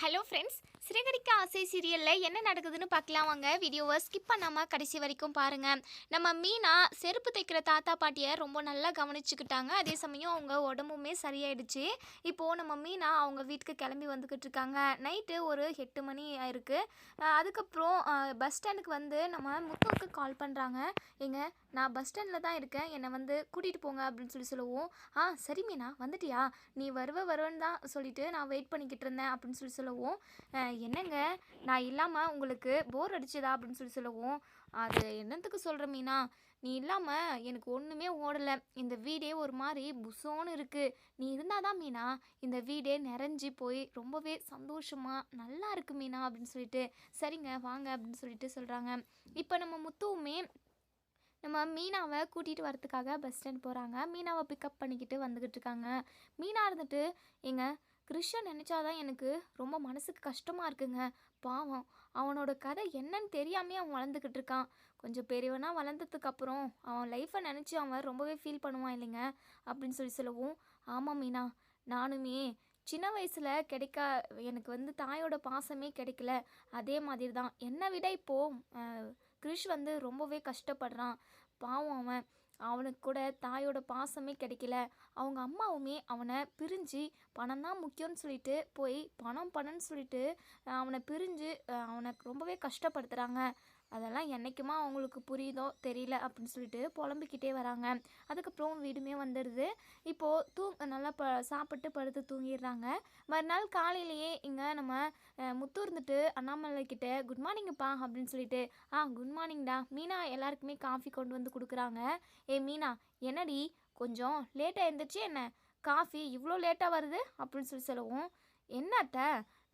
Hello friends, Siragadikka ஆசை சீரியலில் என்ன நடக்குதுன்னு பார்க்கலாம் வாங்க. வீடியோவை ஸ்கிப் பண்ணாமல் கடைசி வரைக்கும் பாருங்கள். நம்ம மீனா செருப்பு தைக்கிற தாத்தா பாட்டியை ரொம்ப நல்லா கவனிச்சுக்கிட்டாங்க. அதே சமயம் அவங்க உடம்புமே சரியாயிடுச்சு. இப்போது நம்ம மீனா அவங்க வீட்டுக்கு கிளம்பி வந்துக்கிட்டு இருக்காங்க. நைட்டு ஒரு 8 மணி ஆயிருக்கு. அதுக்கப்புறம் பஸ் ஸ்டாண்டுக்கு வந்து நம்ம முத்துவுக்கு கால் பண்ணுறாங்க. ஏங்க, நான் பஸ் ஸ்டாண்டில் தான் இருக்கேன், என்னை வந்து கூட்டிகிட்டு போங்க அப்படின்னு சொல்லுவோம். சரி மீனா, வந்துட்டியா? நீ வருவேன்னு தான் சொல்லிட்டு நான் வெயிட் பண்ணிக்கிட்டு இருந்தேன் அப்படின்னு சொல்லவும், என்னங்க, நான் இல்லாமல் உங்களுக்கு போர் அடிச்சதா அப்படின்னு சொல்லவும், அது என்னத்துக்கு சொல்கிற மீனா, நீ இல்லாமல் எனக்கு ஒன்றுமே ஓடலை. இந்த வீடே ஒரு மாதிரி புசோன்னு இருக்குது. நீ இருந்தால் தான் மீனா இந்த வீடே நிறைஞ்சி போய் ரொம்பவே சந்தோஷமாக நல்லா இருக்கு மீனா அப்படின்னு சொல்லிட்டு, சரிங்க வாங்க அப்படின்னு சொல்லிட்டு சொல்கிறாங்க. இப்போ நம்ம முத்துவுமே நம்ம மீனாவை கூட்டிகிட்டு வரத்துக்காக பஸ் ஸ்டாண்ட் போகிறாங்க. மீனாவை பிக்கப் பண்ணிக்கிட்டு வந்துக்கிட்டு இருக்காங்க. மீனா இருந்துட்டு, ஏங்க, கிருஷ்ண நினச்சாதான் எனக்கு ரொம்ப மனசுக்கு கஷ்டமாக இருக்குங்க. பாவம், அவனோட கதை என்னன்னு தெரியாமே அவன் வளர்ந்துக்கிட்டு இருக்கான். கொஞ்சம் பெரியவனாக வளர்ந்ததுக்கப்புறம் அவன் லைஃப்பை நினச்சி அவன் ரொம்பவே ஃபீல் பண்ணுவான் இல்லைங்க அப்படின்னு சொல்லவும், ஆமாம் மீனா, நானுமே சின்ன வயசில் எனக்கு வந்து தாயோட பாசமே கிடைக்கல. அதே மாதிரி தான் என்னை விட இப்போது கிருஷ் வந்து ரொம்பவே கஷ்டப்படுறான். பாவம் அவன். அவனுக்கு கூட தாயோட பாசமே கிடைக்கல. அவங்க அம்மாவுமே அவனை பிரிஞ்சு பணம் தான் முக்கியம்னு சொல்லிட்டு போய் பணம்னு சொல்லிட்டு அவனை பிரிஞ்சு அவனை ரொம்பவே கஷ்டப்படுத்துகிறாங்க. அதெல்லாம் என்றைக்குமா அவங்களுக்கு புரியுதோ தெரியல அப்படின்னு சொல்லிட்டு புலம்பிக்கிட்டே வராங்க. அதுக்கப்புறம் வீடுமே வந்துடுது. இப்போது நல்லா சாப்பிட்டு படுத்து தூங்கிடுறாங்க. மறுநாள் காலையிலேயே இங்கே நம்ம முத்து இருந்துட்டு அண்ணாமலை கிட்ட குட் மார்னிங்கப்பா அப்படின்னு சொல்லிட்டு, குட் மார்னிங்டா. மீனா எல்லாருக்குமே காஃபி கொண்டு வந்து கொடுக்குறாங்க. மீனா, என்னடி கொஞ்சம் லேட்டாக எழுந்திரிச்சு என்ன, காஃபி இவ்வளோ லேட்டாக வருது அப்படின்னு சொல்லவும், என்னத்த,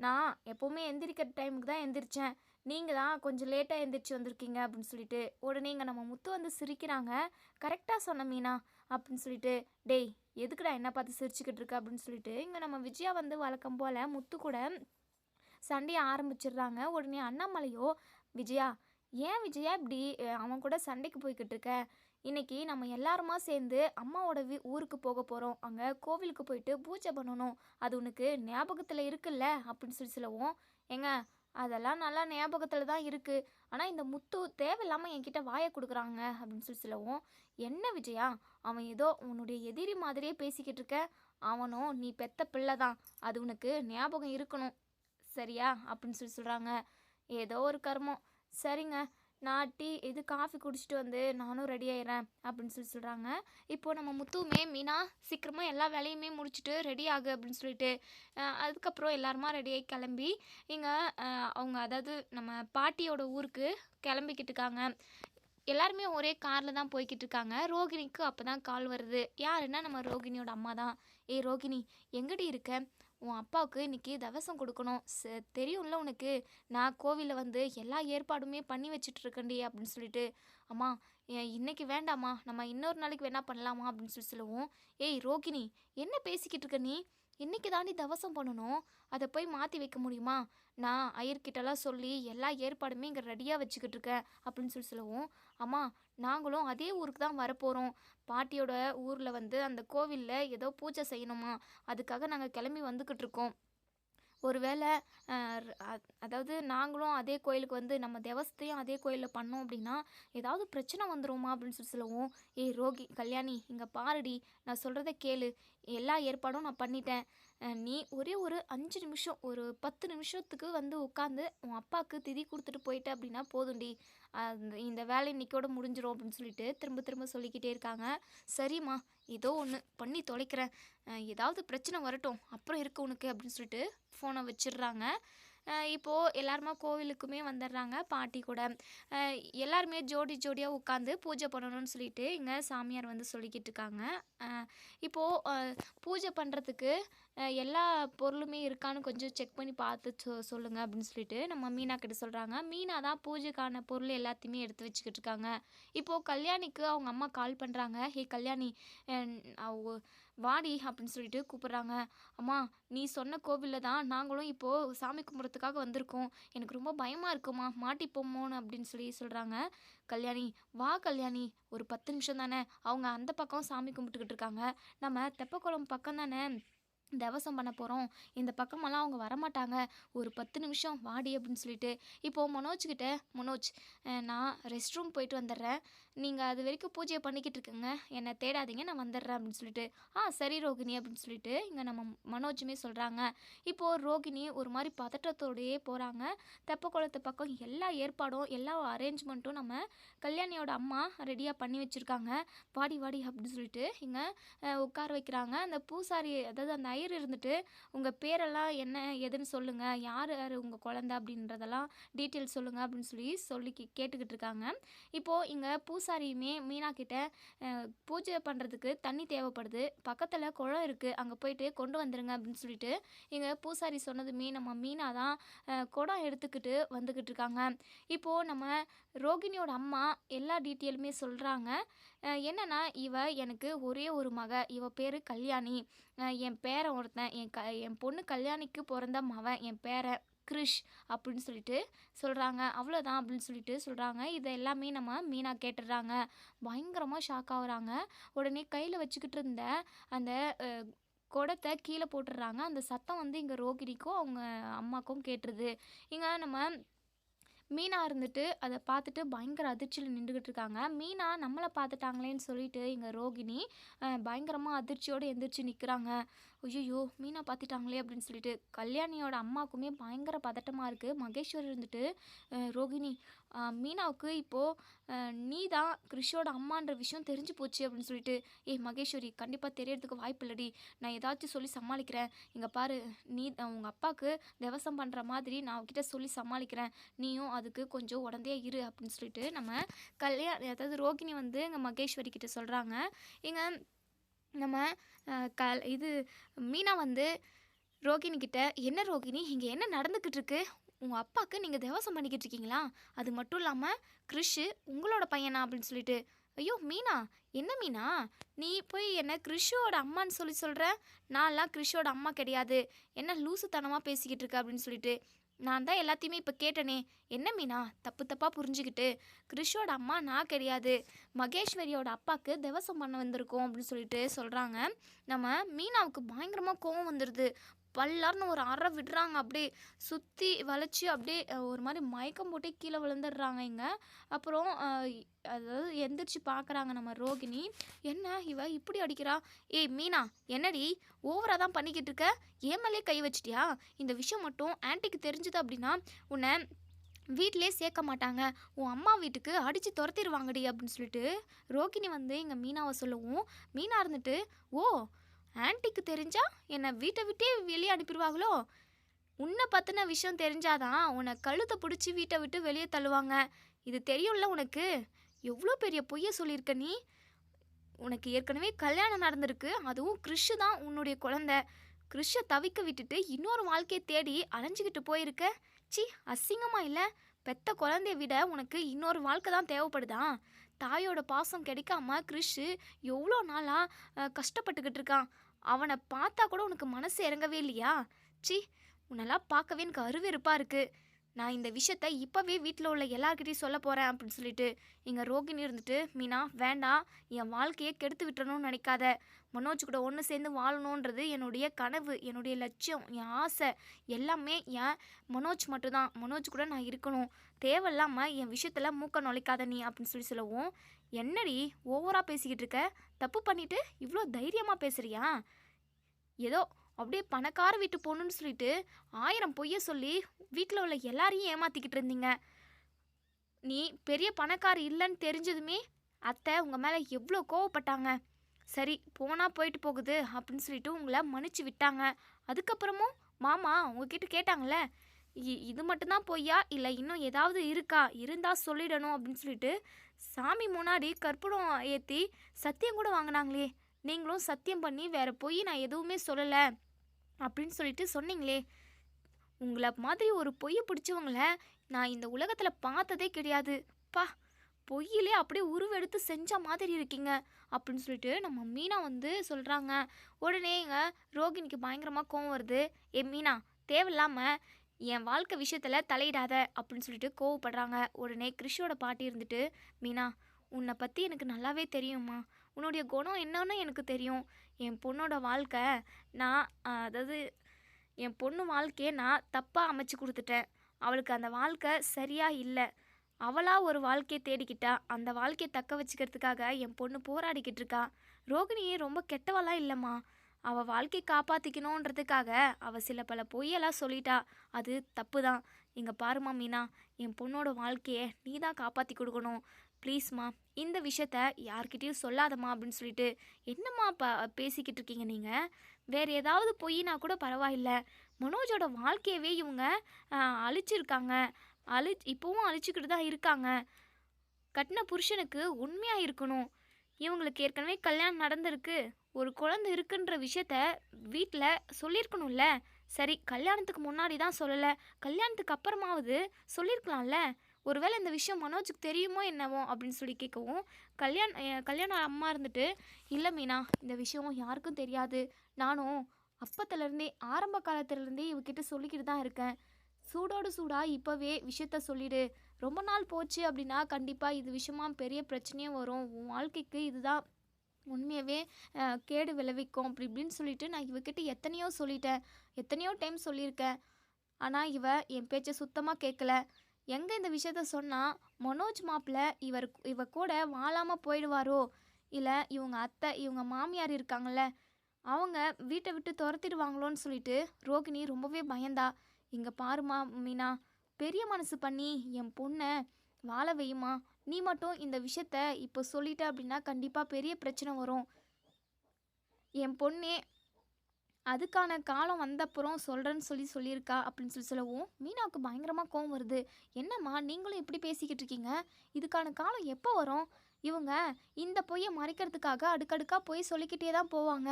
நான் எப்போவுமே எந்திரிக்கிற டைமுக்கு தான் எந்திரிச்சேன், நீங்கள் தான் கொஞ்சம் லேட்டாக எந்திரிச்சு வந்திருக்கீங்க அப்படின்னு சொல்லிட்டு உடனே இங்கே நம்ம முத்து வந்து சிரிக்கிறாங்க. கரெக்டாக சொன்ன மீனா அப்படின்னு சொல்லிட்டு, டேய் எதுக்குடா என்ன பார்த்து சிரிச்சுக்கிட்டு இருக்க அப்படின்னு சொல்லிட்டு இங்கே நம்ம விஜயா வந்து வழக்கம் போல் முத்து கூட சண்டையை ஆரம்பிச்சிடுறாங்க. உடனே அண்ணாமலையோ, விஜயா, ஏன் விஜயா இப்படி அவன் கூட சண்டைக்கு போய்கிட்டு இருக்க? இன்னைக்கு நம்ம எல்லாருமா சேர்ந்து அம்மாவோட ஊருக்கு போக போகிறோம். அங்கே கோவிலுக்கு போயிட்டு பூஜை பண்ணணும். அது உனக்கு ஞாபகத்தில் இருக்குல்ல அப்படின்னு சொல்லவும், ஏங்க, அதெல்லாம் நல்லா ஞாபகத்தில் தான் இருக்குது. ஆனால் இந்த முத்து தேவையில்லாமல் என்கிட்ட வாயை கொடுக்குறாங்க அப்படின்னு சொல்லவும், என்ன விஜயா, அவன் ஏதோ உன்னுடைய எதிரி மாதிரியே பேசிக்கிட்டு இருக்க. அவனும் நீ பெத்த பிள்ளை தான், அது உனக்கு ஞாபகம் இருக்கணும் சரியா அப்படின்னு சொல்கிறாங்க. ஏதோ ஒரு கர்மம். சரிங்க, நான் காஃபி குடிச்சிட்டு வந்து நானும் ரெடி ஆயிடுறேன் அப்படின்னு சொல்கிறாங்க. இப்போது நம்ம முத்துவுமே, மீனா சீக்கிரமாக எல்லா வேலையுமே முடிச்சுட்டு ரெடி ஆகு அப்படின்னு சொல்லிட்டு அதுக்கப்புறம் எல்லாருமா ரெடியாகி கிளம்பி இங்கே அவங்க அதாவது நம்ம பாட்டியோட ஊருக்கு கிளம்பிக்கிட்டு இருக்காங்க. எல்லாருமே ஒரே காரில் தான் போய்கிட்டு இருக்காங்க. ரோகிணிக்கு அப்போ தான் கால் வருது. யாருன்னா நம்ம ரோகிணியோட அம்மா தான். ரோகிணி, எங்கடி இருக்க? உன் அப்பாவுக்கு இன்றைக்கி தவசம் கொடுக்கணும், தெரியும்ல உனக்கு, நான் கோவிலில் வந்து எல்லா ஏற்பாடுமே பண்ணி வச்சிட்ருக்கேன்டி அப்படின்னு சொல்லிட்டு, அம்மா இன்னைக்கு வேண்டாம்மா, நம்ம இன்னொரு நாளைக்கு வேணா பண்ணலாமா அப்படின்னு சொல்லுவோம். ரோகிணி, என்ன பேசிக்கிட்டு இருக்க நீ? இன்றைக்கி தாண்டி தவசம் பண்ணணும், அதை போய் மாற்றி வைக்க முடியுமா? நான் ஐயர்கிட்டலாம் சொல்லி எல்லா ஏற்பாடுமே இங்கே ரெடியாக வச்சுக்கிட்டு இருக்கேன் அப்படின்னு சொல்லுவோம். அம்மா, நாங்களும் அதே ஊருக்கு தான் வரப்போகிறோம். பாட்டியோட ஊரில் வந்து அந்த கோவிலில் ஏதோ பூஜை செய்யணுமா, அதுக்காக நாங்கள் கிளம்பி வந்துக்கிட்டு இருக்கோம். ஒருவேளை அதாவது நாங்களும் அதே கோயிலுக்கு வந்து நம்ம தேவசத்தையும் அதே கோயிலில் பண்ணோம் அப்படின்னா ஏதாவது பிரச்சனை வந்துருமா அப்படின்னு சொல்லவும், கல்யாணி, இங்கே பாருடி, நான் சொல்கிறத கேளு, எல்லா ஏற்பாடும் நான் பண்ணிட்டேன். நீ ஒரே ஒரு 5 நிமிஷம், ஒரு 10 நிமிஷத்துக்கு வந்து உட்காந்து உன் அப்பாவுக்கு திதி கொடுத்துட்டு போயிட்ட அப்படின்னா போதும்டி, இந்த வேலை இன்னைக்கோட முடிஞ்சிடும் அப்படின்னு சொல்லிட்டு திரும்ப திரும்ப சொல்லிக்கிட்டே இருக்காங்க. சரிம்மா, ஏதோ ஒன்று பண்ணி தொலைக்கிறேன், ஏதாவது பிரச்சனை வரட்டும் அப்புறம் இருக்கு உனக்கு அப்படின்னு சொல்லிட்டு ஃபோனை வச்சிடுறாங்க. இப்போது எல்லாருமா கோவிலுக்குமே வந்துடுறாங்க பாட்டி கூட. எல்லாருமே ஜோடியாக உட்காந்து பூஜை பண்ணணும்னு சொல்லிட்டு இங்கே சாமியார் வந்து சொல்லிக்கிட்டு இருக்காங்க. இப்போது பூஜை பண்ணுறதுக்கு எல்லா பொருளுமே இருக்கான்னு கொஞ்சம் செக் பண்ணி பார்த்து சொல்லுங்கள் அப்படின்னு சொல்லிட்டு நம்ம மீனா கிட்ட சொல்கிறாங்க. மீனா தான் பூஜைக்கான பொருள் எல்லாத்தையுமே எடுத்து வச்சுக்கிட்டு இருக்காங்க. இப்போது கல்யாணிக்கு அவங்க அம்மா கால் பண்ணுறாங்க. கல்யாணி, வாடி அப்படின்னு சொல்லிட்டு கூப்பிட்றாங்க. அம்மா, நீ சொன்ன கோவிலில் தான் நாங்களும் இப்போது சாமி கும்பிட்றதுக்காக வந்திருக்கோம், எனக்கு ரொம்ப பயமாக இருக்குமா, மாட்டிப்போமோன்னு அப்படின்னு சொல்கிறாங்க. கல்யாணி, வா கல்யாணி, ஒரு 10 நிமிஷம் தானே, அவங்க அந்த பக்கம் சாமி கும்பிட்டுக்கிட்டு இருக்காங்க, நம்ம தெப்பக்குளம் பக்கம் தானே தவசம் பண்ண போகிறோம், இந்த பக்கமெல்லாம் அவங்க வரமாட்டாங்க, ஒரு 10 நிமிஷம் வாடி அப்படின்னு சொல்லிட்டு இப்போது மனோஜ்கிட்ட, மனோஜ் நான் ரெஸ்ட் ரூம் போயிட்டு வந்துடுறேன், நீங்கள் அது வரைக்கும் பூஜையை பண்ணிக்கிட்டு இருக்குங்க, என்னை தேடாதீங்க, நான் வந்துடுறேன் அப்படின்னு சொல்லிட்டு, சரி ரோகிணி அப்படின்னு சொல்லிட்டு இங்கே நம்ம மனோஜுமே சொல்கிறாங்க. இப்போது ரோகிணி ஒரு மாதிரி பதட்டத்தோடையே போகிறாங்க. தெப்பக்குளத்து பக்கம் எல்லா ஏற்பாடும் எல்லா அரேஞ்ச்மெண்ட்டும் நம்ம கல்யாணியோட அம்மா ரெடியாக பண்ணி வச்சுருக்காங்க. வாடி வாடி அப்படின்னு சொல்லிட்டு இங்கே உட்கார வைக்கிறாங்க. அந்த பூசாரி, அதாவது அந்த ஐயர் இருந்துட்டு, உங்கள் பேரெல்லாம் என்ன ஏதுன்னு சொல்லுங்கள், யார் யார் உங்கள் குழந்த அப்படின்றதெல்லாம் டீட்டெயில் சொல்லுங்கள் அப்படின்னு சொல்லி கேட்டுக்கிட்டு இருக்காங்க. இப்போது இங்கே பூசாரியுமே மீனா கிட்ட பூஜை பண்ணுறதுக்கு தண்ணி தேவைப்படுது, பக்கத்தில் குளம் இருக்குது, அங்கே போயிட்டு கொண்டு வந்துடுங்க அப்படின்னு சொல்லிட்டு இங்கே பூசாரி சொன்னதுமே நம்ம மீனா தான் குடம் எடுத்துக்கிட்டு வந்துக்கிட்டு இருக்காங்க. இப்போது நம்ம ரோகிணியோட அம்மா எல்லா டீட்டெயிலுமே சொல்கிறாங்க. என்னன்னா, இவ எனக்கு ஒரே ஒரு மக, இவ பேர் கல்யாணி, என் பேரன் ஒருத்தன், என் பொண்ணு கல்யாணிக்கு பிறந்த மவன் என் பேரன் கிரிஷ் அப்படின்னு சொல்லிட்டு சொல்கிறாங்க. அவ்வளோதான் அப்படின்னு சொல்லிட்டு சொல்கிறாங்க. இதை எல்லாமே நம்ம மீனா கேட்டுடுறாங்க. பயங்கரமாக ஷாக் ஆகுறாங்க. உடனே கையில் வச்சுக்கிட்டு இருந்த அந்த குடத்தை கீழே போட்டுடுறாங்க. அந்த சத்தம் வந்து இங்கே ரோகிணிக்கும் அவங்க அம்மாக்கும் கேட்டுருது. இங்கே நம்ம மீனா இருந்துட்டு அதை பார்த்துட்டு பயங்கர அதிர்ச்சியில் நின்றுக்கிட்டு இருக்காங்க. மீனா நம்மளை பார்த்துட்டாங்களேன்னு சொல்லிட்டு இங்கே ரோகிணி பயங்கரமாக அதிர்ச்சியோடு எந்திரிச்சு நிற்கிறாங்க. ஐயோ மீனா பார்த்துட்டாங்களே அப்படின்னு சொல்லிட்டு கல்யாணியோட அம்மாவுக்குமே பயங்கர பதட்டமாக இருக்குது. மகேஸ்வரி இருந்துட்டு ரோகிணி, மீனாவுக்கு இப்போது நீ தான் கிறிஷோட அம்மான்ற விஷயம் தெரிஞ்சு போச்சு அப்படின்னு சொல்லிட்டு, மகேஸ்வரி கண்டிப்பாக தெரியறதுக்கு வாய்ப்பு இல்லடி, நான் ஏதாச்சும் சொல்லி சமாளிக்கிறேன், இங்கே பாரு நீ உங்கள் அப்பாவுக்கு தேவசம் பண்ணுற மாதிரி நான் அவகிட்ட சொல்லி சமாளிக்கிறேன், நீயும் அதுக்கு கொஞ்சம் உடந்தே இரு அப்படின்னு சொல்லிட்டு நம்ம அதாவது ரோகிணி வந்து இங்கே மகேஸ்வரி கிட்ட சொல்கிறாங்க. இங்கே நம்ம இது மீனா வந்து ரோகிணி கிட்ட, என்ன ரோகிணி இங்கே என்ன நடந்துக்கிட்டு இருக்கு, உங்கள் அப்பாவுக்கு நீங்கள் தேவசம் பண்ணிக்கிட்டு இருக்கீங்களா, அது மட்டும் இல்லாமல் கிறிஷு உங்களோட பையனா அப்படின்னு சொல்லிட்டு, ஐயோ மீனா, என்ன மீனா நீ போய் என்ன கிறிஷோட அம்மான்னு சொல்கிற, நான்லாம் கிறிஷோட அம்மா கிடையாது, என்ன லூசுத்தனமாக பேசிக்கிட்டு இருக்க அப்படின்னு சொல்லிட்டு, நான் தான் எல்லாத்தையுமே இப்போ கேட்டனே, என்ன மீனா தப்பு தப்பாக புரிஞ்சுக்கிட்டு, கிறிஷோட அம்மா நான் கிடையாது, மகேஸ்வரியோட அப்பாவுக்கு தேவசம் பண்ண வந்திருக்கோம் அப்படின்னு சொல்லிட்டு சொல்கிறாங்க. நம்ம மீனாவுக்கு பயங்கரமாக கோவம் வந்துடுது. பல்லார்னு ஒரு அறை விடுறாங்க, அப்படியே சுற்றி வளைச்சி அப்படியே ஒரு மாதிரி மயக்கம் போட்டே கீழே விழுந்துடுறாங்க இங்கே. அப்புறம் அதாவது எந்திரிச்சு பார்க்குறாங்க நம்ம ரோகிணி. என்ன இவ இப்படி அடிக்கிறா, மீனா என்னடி ஓவராக தான் பண்ணிக்கிட்டு இருக்க, ஏமலே கை வச்சிட்டியா, இந்த விஷயம் மட்டும் ஆன்ட்டிக்கு தெரிஞ்சுது அப்படின்னா உன்னை வீட்டிலே சேர்க்க மாட்டாங்க, உன் அம்மா வீட்டுக்கு அடித்து துரத்திடுவாங்கடி அப்படின்னு சொல்லிட்டு ரோகிணி வந்து இங்கே மீனாவை சொல்லவும், மீனா இருந்துட்டு, ஓ ஆன்ட்டிக்கு தெரிஞ்சா என்னை வீட்டை விட்டே வெளியே அனுப்பிடுவாங்களோ, உன்னை பற்றின விஷயம் தெரிஞ்சாதான் உன்னை கழுத்தை பிடிச்சி வீட்டை விட்டு வெளியே தள்ளுவாங்க, இது தெரியும்ல உனக்கு, எவ்வளோ பெரிய பொய்யை சொல்லியிருக்க நீ, உனக்கு ஏற்கனவே கல்யாணம் நடந்திருக்கு, அதுவும் கிறிஷு தான் உன்னுடைய குழந்தை, கிறிஷை தவிக்க விட்டுட்டு இன்னொரு வாழ்க்கையை தேடி அலைஞ்சிக்கிட்டு போயிருக்க, சி அசிங்கமாக இல்லை, பெத்த குழந்தைய விட உனக்கு இன்னொரு வாழ்க்கை தான் தேவைப்படுதா, தாயோட பாசம் கிடைக்காம கிறிஷு எவ்வளோ நாளாக கஷ்டப்பட்டுக்கிட்டு இருக்கான், அவனை பார்த்தா கூட உனக்கு மனசு இறங்கவே இல்லையா, சி உன்னெல்லாம் பார்க்கவே எனக்கு அருவெருப்பாக இருக்குது, நான் இந்த விஷயத்த இப்போவே வீட்டில் உள்ள எல்லார்கிட்டையும் சொல்ல போகிறேன் அப்படின்னு சொல்லிட்டு இங்கே ரோகிணி இருந்துட்டு, மீனா வேண்டாம், என் வாழ்க்கையை கெடுத்து விட்டுறணும்னு நினைக்காத, மனோஜ் கூட ஒன்று சேர்ந்து வாழணுன்றது என்னுடைய கனவு, என்னுடைய லட்சியம், என் ஆசை எல்லாமே என் மனோஜ் மட்டும்தான், மனோஜ் கூட நான் இருக்கணும், தேவையில்லாமல் என் விஷயத்தில் மூக்க நுழைக்காத நீ அப்படின்னு சொல்லவும், என்னடி ஓவராக பேசிக்கிட்டு இருக்க, தப்பு பண்ணிவிட்டு இவ்வளோ தைரியமாக பேசுகிறியா, ஏதோ அப்படியே பணக்கார வீட்டு பொண்ணுன்னு சொல்லிட்டு 1000 பொய்யை சொல்லி வீட்டில் உள்ள எல்லாரையும் ஏமாற்றிக்கிட்டு இருந்தீங்க, நீ பெரிய பணக்காரி இல்லைன்னு தெரிஞ்சதுமே அத்தை உங்கள் மேலே எவ்வளோ கோவப்பட்டாங்க, சரி போனால் போயிட்டு போகுது அப்படின்னு சொல்லிட்டு உங்களை மன்னிச்சு விட்டாங்க, அதுக்கப்புறமும் மாமா உங்ககிட்ட கேட்டாங்களே இது மட்டும்தான் பொய்யா இல்லை இன்னும் ஏதாவது இருக்கா, இருந்தால் சொல்லிடணும் அப்படின்னு சொல்லிட்டு சாமி முன்னாடி கற்பூரம் ஏற்றி சத்தியம் கூட வாங்கினாங்களே, நீங்களும் சத்தியம் பண்ணி வேறு பொய் நான் எதுவுமே சொல்லலை அப்படின்னு சொல்லிட்டு சொன்னீங்களே, உங்களை மாதிரி ஒரு பொய்யை பிடிச்சவங்கள நான் இந்த உலகத்தில் பார்த்ததே கிடையாது, பா பொய்யிலே அப்படியே உருவெடுத்து செஞ்ச மாதிரி இருக்கீங்க அப்படின்னு சொல்லிட்டு நம்ம மீனா வந்து சொல்கிறாங்க. உடனே ரோகிணிக்கு பயங்கரமாக கோவம் வருது, மீனா தேவையில்லாமல் என் வாழ்க்கை விஷயத்தில் தலையிடாத அப்படின்னு சொல்லிட்டு கோவப்படுறாங்க. உடனே கிறிஷோட பாட்டி இருந்துட்டு, மீனா உன்னை பற்றி எனக்கு நல்லாவே தெரியுமா, உன்னுடைய குணம் என்னன்னு எனக்கு தெரியும், என் பொண்ணோட வாழ்க்கை நான் அதாவது என் பொண்ணு வாழ்க்கையை நான் தப்பாக அமைச்சு கொடுத்துட்டேன். அவளுக்கு அந்த வாழ்க்கை சரியாக இல்லை. அவளா ஒரு வாழ்க்கையை தேடிக்கிட்டா. அந்த வாழ்க்கையை தக்க வச்சுக்கிறதுக்காக என் பொண்ணு போராடிக்கிட்டு இருக்கா. ரோகிணி ரொம்ப கெட்டவளாம் இல்லைம்மா. அவள் வாழ்க்கையை காப்பாற்றிக்கணுன்றதுக்காக அவள் சில பல பொய்யெல்லாம் சொல்லிட்டா. அது தப்பு தான். இங்கே பாருமா மீனா, என் பொண்ணோட வாழ்க்கையை நீ தான் காப்பாற்றி கொடுக்கணும். ப்ளீஸ்மா, இந்த விஷயத்த யார்கிட்டயும் சொல்லாதம்மா அப்படின்னு சொல்லிட்டு, என்னம்மா பேசிக்கிட்டு இருக்கீங்க நீங்கள்? வேறு ஏதாவது பொய்னா கூட பரவாயில்ல. மனோஜோட வாழ்க்கையவே இவங்க அழிச்சிருக்காங்க. இப்போவும் அழிச்சிக்கிட்டு தான் இருக்காங்க. கட்டின புருஷனுக்கு உண்மையாக இருக்கணும். இவங்களுக்கு ஏற்கனவே கல்யாணம் நடந்திருக்கு. ஒரு குழந்தை இருக்குன்ற விஷயத்த வீட்டில் சொல்லியிருக்கணும்ல. சரி, கல்யாணத்துக்கு முன்னாடி தான் சொல்லலை, கல்யாணத்துக்கு அப்புறமாவது சொல்லியிருக்கலாம்ல. ஒருவேளை இந்த விஷயம் மனோஜுக்கு தெரியுமோ என்னவோ அப்படின்னு சொல்லி கேட்கவும், கல்யாணம் அம்மா இருந்துட்டு, இல்லை மீனா, இந்த விஷயம் யாருக்கும் தெரியாது. நானும் அப்பத்துலேருந்தே ஆரம்ப காலத்துலேருந்தே இவகிட்ட சொல்லிக்கிட்டு தான் இருக்கேன். சூடோடு சூடாக இப்போவே விஷயத்த சொல்லிடு. ரொம்ப நாள் போச்சு அப்படின்னா கண்டிப்பாக இது விஷயமா பெரிய பிரச்சனையும் வரும். உன் வாழ்க்கைக்கு இதுதான் உண்மையாகவே கேடு விளைவிக்கும் அப்படி இப்படின்னு சொல்லிட்டு நான் இவகிட்ட எத்தனையோ சொல்லிட்டேன். எத்தனையோ டைம் சொல்லியிருக்கேன். ஆனால் என் பேச்சை சுத்தமாக கேட்கல. எங்கே இந்த விஷயத்த சொன்னால் மனோஜ் மாப்பிள்ளை இவ கூட வாழாமல் போயிடுவாரோ, இல்லை இவங்க அத்தை இவங்க மாமியார் இருக்காங்கல்ல, அவங்க வீட்டை விட்டு துரத்திடுவாங்களோன்னு சொல்லிட்டு ரோகிணி ரொம்பவே பயந்தா. இங்கே பாருமா மீனா, பெரிய மனசு பண்ணி என் பொண்ணை வாழ வையுமா. நீ மட்டும் இந்த விஷயத்த இப்போ சொல்லிட்ட அப்படின்னா கண்டிப்பாக பெரிய பிரச்சனை வரும். என் பொண்ணே அதுக்கான காலம் வந்தப்புறம் சொல்கிறேன்னு சொல்லியிருக்கா அப்படின்னு சொல்லவும், மீனாவுக்கு பயங்கரமாக கோவம் வருது. என்னம்மா நீங்களும் இப்படி பேசிக்கிட்டு இருக்கீங்க? இதுக்கான காலம் எப்போ வரும்? இவங்க இந்த பொய்யை மறைக்கிறதுக்காக அடுக்கடுக்காக போய் சொல்லிக்கிட்டே தான் போவாங்க.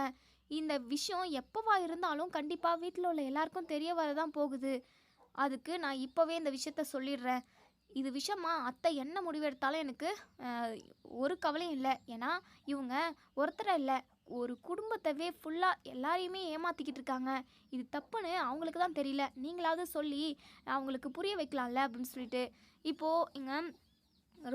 இந்த விஷயம் எப்போவா இருந்தாலும் கண்டிப்பாக வீட்டில் உள்ள எல்லாருக்கும் தெரிய வரதான் போகுது. அதுக்கு நான் இப்போவே இந்த விஷயத்த சொல்லிடுறேன். இது விஷயமா அத்தை என்ன முடிவெடுத்தாலும் எனக்கு ஒரு கவலையும் இல்லை. ஏன்னா இவங்க ஒருத்தரை இல்லை, ஒரு குடும்பத்தவே ஃபுல்லாக எல்லாரையுமே ஏமாற்றிக்கிட்டு இருக்காங்க. இது தப்புன்னு அவங்களுக்கு தான் தெரியல. நீங்களாவது சொல்லி அவங்களுக்கு புரிய வைக்கலாம்ல அப்படின்னு சொல்லிட்டு, இப்போது இங்கே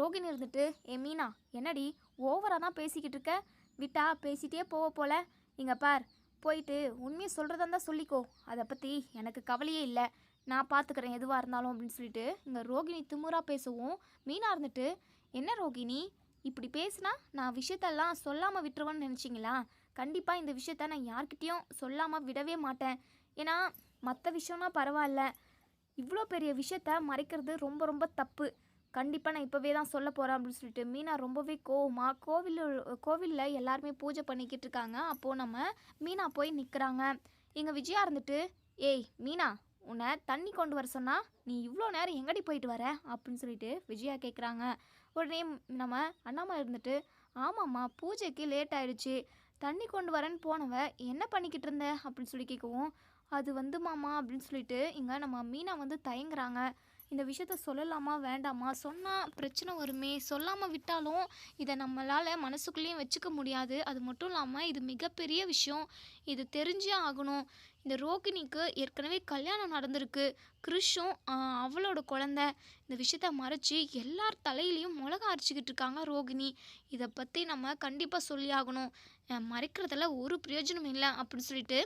ரோகிணி இருந்துட்டு, மீனா என்னடி ஓவராக தான் பேசிக்கிட்டு இருக்க, விட்டா பேசிகிட்டே போல. இங்கே பார், போயிட்டு உண்மையை சொல்கிறதா இருந்தால் சொல்லிக்கோ, அதை பற்றி எனக்கு கவலையே இல்லை, நான் பார்த்துக்கிறேன் எதுவாக இருந்தாலும் அப்படின்னு சொல்லிட்டு இங்கே ரோகிணி திமுறாக பேசவும், மீனா இருந்துட்டு, என்ன ரோகிணி இப்படி பேசுனா நான் விஷயத்தெல்லாம் சொல்லாமல் விட்டுருவேன்னு நினச்சிங்களா? கண்டிப்பாக இந்த விஷயத்த நான் யார்கிட்டையும் சொல்லாமல் விடவே மாட்டேன். ஏன்னா மற்ற விஷயம்னா பரவாயில்ல, இவ்வளோ பெரிய விஷயத்த மறைக்கிறது ரொம்ப ரொம்ப தப்பு. கண்டிப்பாக நான் இப்போவே தான் சொல்ல போகிறேன் அப்படின்னு சொல்லிட்டு மீனா ரொம்பவே கோவிலில் எல்லாருமே பூஜை பண்ணிக்கிட்டு இருக்காங்க. அப்போது நம்ம மீனா போய் நிற்கிறாங்க. எங்கள் விஜயா இருந்துட்டு, ஏய் மீனா, உன்னை தண்ணி கொண்டு வர சொன்னால் நீ இவ்வளோ நேரம் எங்கடி போயிட்டு வர அப்படின்னு சொல்லிட்டு விஜயா கேட்குறாங்க. உடனே நம்ம அண்ணாமலை இருந்துட்டு, ஆமாம்மா பூஜைக்கு லேட் ஆகிடுச்சு, தண்ணி கொண்டு வரேன்னு போனவ என்ன பண்ணிக்கிட்டு இருந்த அப்படின்னு சொல்லி கேட்கவும், அது வந்து மாமா அப்படின்னு சொல்லிட்டு இங்கே நம்ம மீனா தயங்குறாங்க. இந்த விஷயத்த சொல்லலாமா வேண்டாமா, சொன்னால் பிரச்சனை வருமே, சொல்லாமல் விட்டாலும் இதை நம்மளால் மனசுக்குள்ளேயும் வச்சுக்க முடியாது. அது மட்டும் இல்லாமல் இது மிகப்பெரிய விஷயம், இது தெரிஞ்சே ஆகணும். இந்த ரோகிணிக்கு ஏற்கனவே கல்யாணம் நடந்திருக்கு, கிறிஷும் அவளோட குழந்த. இந்த விஷயத்த மறைச்சி எல்லார் தலையிலையும் மிளகா அரைச்சிக்கிட்டு இருக்காங்க ரோகிணி. இதை பற்றி நம்ம கண்டிப்பாக சொல்லி ஆகணும், மறைக்கிறதுல ஒரு பிரயோஜனம் இல்லை அப்படின்னு சொல்லிட்டு